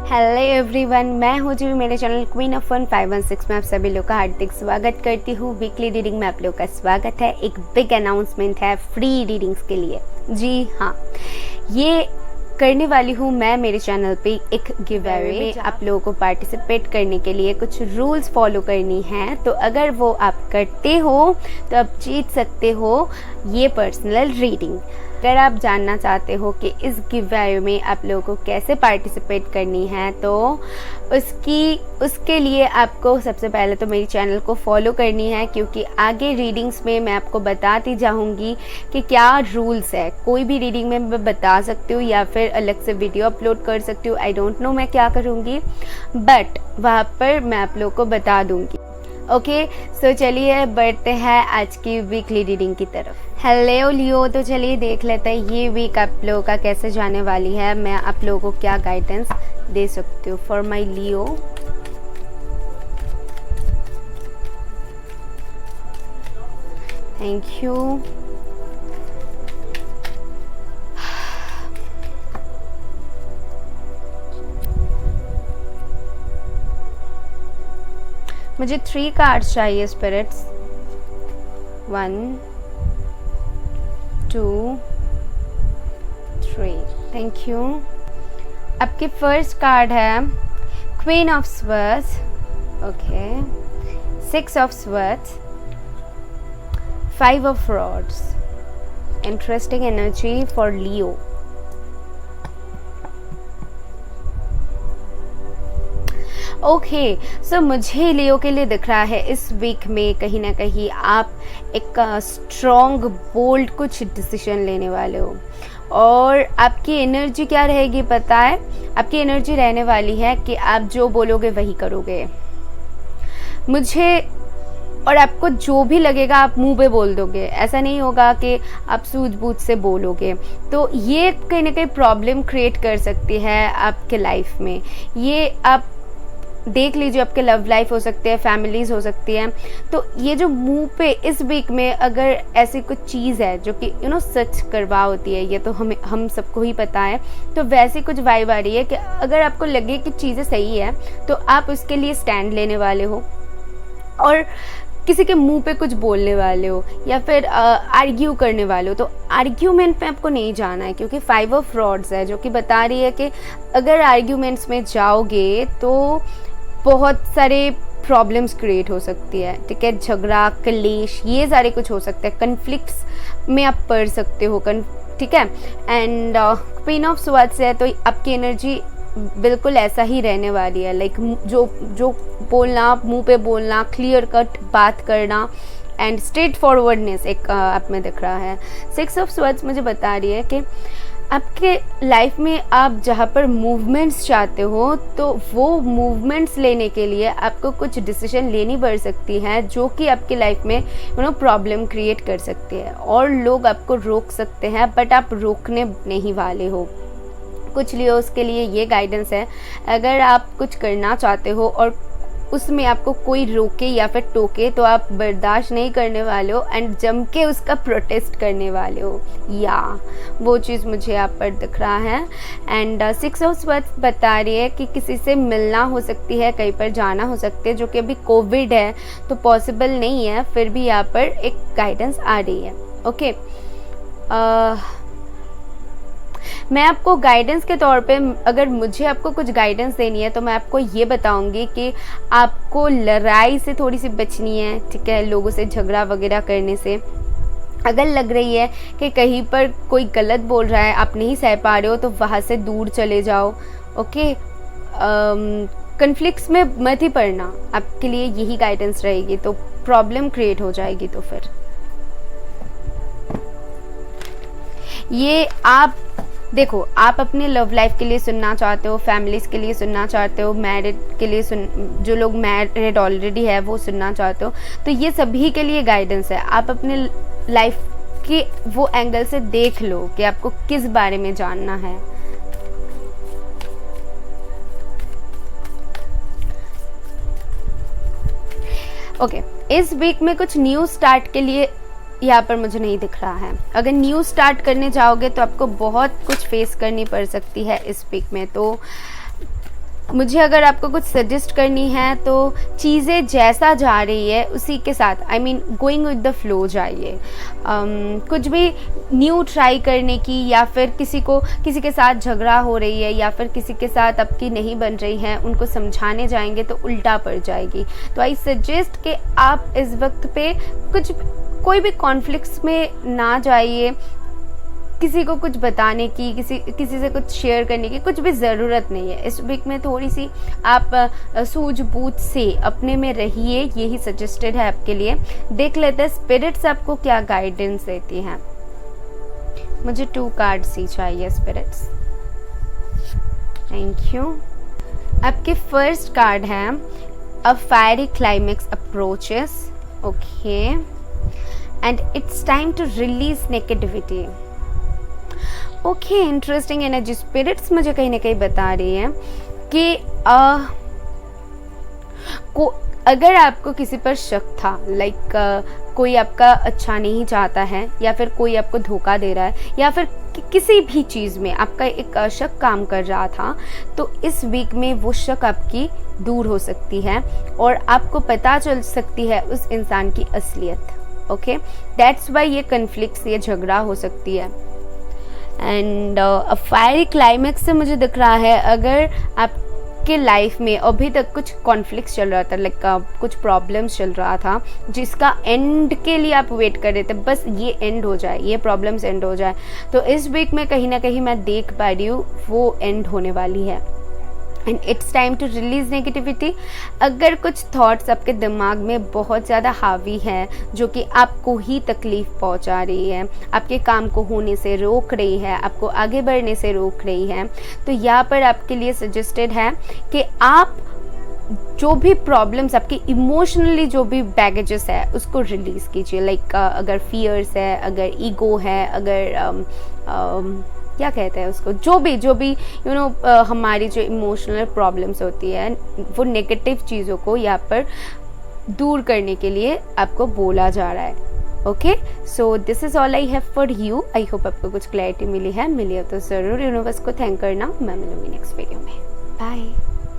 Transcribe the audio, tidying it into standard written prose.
Hello everyone, मैं हूँ जी मेरे चैनल क्वीन ऑफ फन 516 में आप सभी लोग का हार्दिक स्वागत करती हूँ। वीकली रीडिंग में आप लोग का स्वागत है। एक बिग अनाउंसमेंट है फ्री रीडिंग्स के लिए। जी हाँ, ये करने वाली हूँ मैं मेरे चैनल पे एक गिवअवे में। आप लोगों को पार्टिसिपेट करने के लिए कुछ रूल्स फॉलो करनी है, तो अगर वो आप करते हो तो आप जीत सकते हो ये पर्सनल रीडिंग। अगर आप जानना चाहते हो कि इस गिवअवे में आप लोगों को कैसे पार्टिसिपेट करनी है, तो उसके लिए आपको सबसे पहले तो मेरी चैनल को फॉलो करनी है, क्योंकि आगे रीडिंग्स में मैं आपको बताती जाऊंगी कि क्या रूल्स है। कोई भी रीडिंग में मैं बता सकती हूँ या फिर अलग से वीडियो अपलोड कर सकती हूँ। आई डोंट नो मैं क्या करूँगी, बट वहाँ पर मैं आप लोगों को बता दूँगी। ओके, सो चलिए बढ़ते हैं आज की वीकली रीडिंग की तरफ। हेलो लियो, तो चलिए देख लेते हैं ये वीक आप लोगों का कैसे जाने वाली है। मैं आप लोगों को क्या गाइडेंस दे सकती हूँ for my Leo. Thank you. मुझे 3 कार्ड्स चाहिए स्पिरिट्स। 1 2 3, thank you. आपके फर्स्ट कार्ड है queen of swords, okay, 6 of swords, 5 of rods. Interesting energy for Leo. Okay, so मुझे लियो के लिए दिख रहा है इस वीक में कहीं ना कहीं आप एक स्ट्रॉन्ग बोल्ड कुछ डिसीजन लेने वाले हो। और आपकी एनर्जी क्या रहेगी पता है? आपकी एनर्जी रहने वाली है कि आप जो बोलोगे वही करोगे मुझे, और आपको जो भी लगेगा आप मुंह पे बोल दोगे। ऐसा नहीं होगा कि आप सूझबूझ से बोलोगे। तो ये कहीं ना कहीं प्रॉब्लम क्रिएट कर सकती है आपके लाइफ में। ये आप देख लीजिए, आपके लव लाइफ हो सकते हैं, फैमिलीज हो सकती हैं। तो ये जो मुंह पे इस वीक में अगर ऐसी कुछ चीज़ है जो कि सच करवा होती है, ये तो हम सबको ही पता है। तो वैसी कुछ वाइब आ रही है कि अगर आपको लगे कि चीज़ें सही है तो आप उसके लिए स्टैंड लेने वाले हो और किसी के मुंह पे कुछ बोलने वाले हो या फिर आर्ग्यू करने वाले हो। तो आर्ग्यूमेंट में आपको नहीं जाना है, क्योंकि 5 ऑफ रॉड्स है जो कि बता रही है कि अगर आर्ग्यूमेंट्स में जाओगे तो बहुत सारे प्रॉब्लम्स क्रिएट हो सकती है। ठीक है, झगड़ा, कलेश, ये सारे कुछ हो सकते हैं। कन्फ्लिक्ट्स में आप पड़ सकते हो। ठीक है, एंड क्वीन ऑफ स्वर्ड्स है तो आपकी एनर्जी बिल्कुल ऐसा ही रहने वाली है। लाइक जो बोलना, मुंह पे बोलना, क्लियर कट बात करना एंड स्ट्रेट फॉरवर्डनेस एक आप में दिख रहा है। 6 ऑफ स्वर्ड्स मुझे बता रही है कि आपके लाइफ में आप जहाँ पर मूवमेंट्स चाहते हो, तो वो मूवमेंट्स लेने के लिए आपको कुछ डिसीजन लेनी पड़ सकती है जो कि आपकी लाइफ में प्रॉब्लम क्रिएट कर सकती है और लोग आपको रोक सकते हैं, बट आप रोकने नहीं वाले हो। कुछ लियोस के लिए ये गाइडेंस है, अगर आप कुछ करना चाहते हो और उसमें आपको कोई रोके या फिर टोके तो आप बर्दाश्त नहीं करने वाले हो एंड जम के उसका प्रोटेस्ट करने वाले हो, या वो चीज़ मुझे यहाँ पर दिख रहा है। एंड 6 ऑफ स्वर्ड्स बता रही है कि किसी से मिलना हो सकती है, कहीं पर जाना हो सकती है, जो कि अभी कोविड है तो पॉसिबल नहीं है, फिर भी यहाँ पर एक गाइडेंस आ रही है। ओके, मैं आपको गाइडेंस के तौर पे, अगर मुझे आपको कुछ गाइडेंस देनी है तो मैं आपको ये बताऊंगी कि आपको लड़ाई से थोड़ी सी बचनी है। ठीक है, लोगों से झगड़ा वगैरह करने से। अगर लग रही है कि कहीं पर कोई गलत बोल रहा है, आप नहीं सह पा रहे हो, तो वहाँ से दूर चले जाओ। ओके, कन्फ्लिक्ट्स में मत ही पड़ना, आपके लिए यही गाइडेंस रहेगी, तो प्रॉब्लम क्रिएट हो जाएगी। तो फिर ये आप देखो, आप अपने लव लाइफ के लिए सुनना चाहते हो, फैमिलीज के लिए सुनना चाहते हो, मैरिड के लिए जो लोग मैरिड ऑलरेडी है वो सुनना चाहते हो, तो ये सभी के लिए गाइडेंस है। आप अपने लाइफ के वो एंगल से देख लो कि आपको किस बारे में जानना है। ओके, इस वीक में कुछ न्यू स्टार्ट के लिए यहाँ पर मुझे नहीं दिख रहा है। अगर न्यू स्टार्ट करने जाओगे तो आपको बहुत कुछ फेस करनी पड़ सकती है इस वीक में। तो मुझे अगर आपको कुछ सजेस्ट करनी है तो चीज़ें जैसा जा रही है उसी के साथ, I mean going with the flow जाइए। कुछ भी न्यू ट्राई करने की, या फिर किसी के साथ झगड़ा हो रही है या फिर किसी के साथ आपकी नहीं बन रही है, उनको समझाने जाएंगे तो उल्टा पड़ जाएगी। तो आई सजेस्ट कि आप इस वक्त पे कोई भी कॉन्फ्लिक्ट्स में ना जाइए। किसी को कुछ बताने की, किसी से कुछ शेयर करने की कुछ भी ज़रूरत नहीं है। इस वीक में थोड़ी सी आप सूझबूझ से अपने में रहिए, यही सजेस्टेड है आपके लिए। देख लेते हैं स्पिरिट्स आपको क्या गाइडेंस देती हैं। मुझे 2 कार्ड्स ही चाहिए स्पिरिट्स। Thank you. आपके फर्स्ट कार्ड है a fiery climax approaches, okay, and it's time to release negativity. Okay, interesting energy. Spirits मुझे कहीं ना कहीं बता रही है कि अगर आपको किसी पर शक था, लाइक कोई आपका अच्छा नहीं चाहता है, या फिर कोई आपको धोखा दे रहा है, या फिर किसी भी चीज़ में आपका एक शक काम कर रहा था, तो इस वीक में वो शक आपकी दूर हो सकती है और आपको पता चल सकती है उस इंसान की असलियत। ओके, दैट्स वाई ये कन्फ्लिक्ट्स, ये झगड़ा हो सकती है। एंड फायरी क्लाइमेक्स से मुझे दिख रहा है अगर आपके लाइफ में अभी तक कुछ कॉन्फ्लिक्ट चल रहा था, लाइक कुछ प्रॉब्लम्स चल रहा था जिसका एंड के लिए आप वेट कर रहे थे, बस ये एंड हो जाए, ये प्रॉब्लम्स एंड हो जाए, तो इस वीक में कहीं ना कहीं मैं देख पा रही हूँ वो एंड होने वाली है। And it's time to release negativity. अगर कुछ थॉट्स आपके दिमाग में बहुत ज़्यादा हावी है जो कि आपको ही तकलीफ़ पहुंचा रही है, आपके काम को होने से रोक रही है, आपको आगे बढ़ने से रोक रही है, तो यहाँ पर आपके लिए सजेस्टेड है कि आप जो भी प्रॉब्लम्स, आपके इमोशनली जो भी बैगेजेस है उसको रिलीज़ कीजिए। लाइक अगर फियर्स है, अगर ईगो है, अगर क्या कहते हैं उसको, जो भी हमारी जो इमोशनल प्रॉब्लम्स होती है, वो नेगेटिव चीज़ों को यहाँ पर दूर करने के लिए आपको बोला जा रहा है। Okay, so this is all I have for you. I hope आपको कुछ क्लैरिटी मिली है तो ज़रूर यूनिवर्स को थैंक करना। मैं मिलूंगी नेक्स्ट वीडियो में। बाय।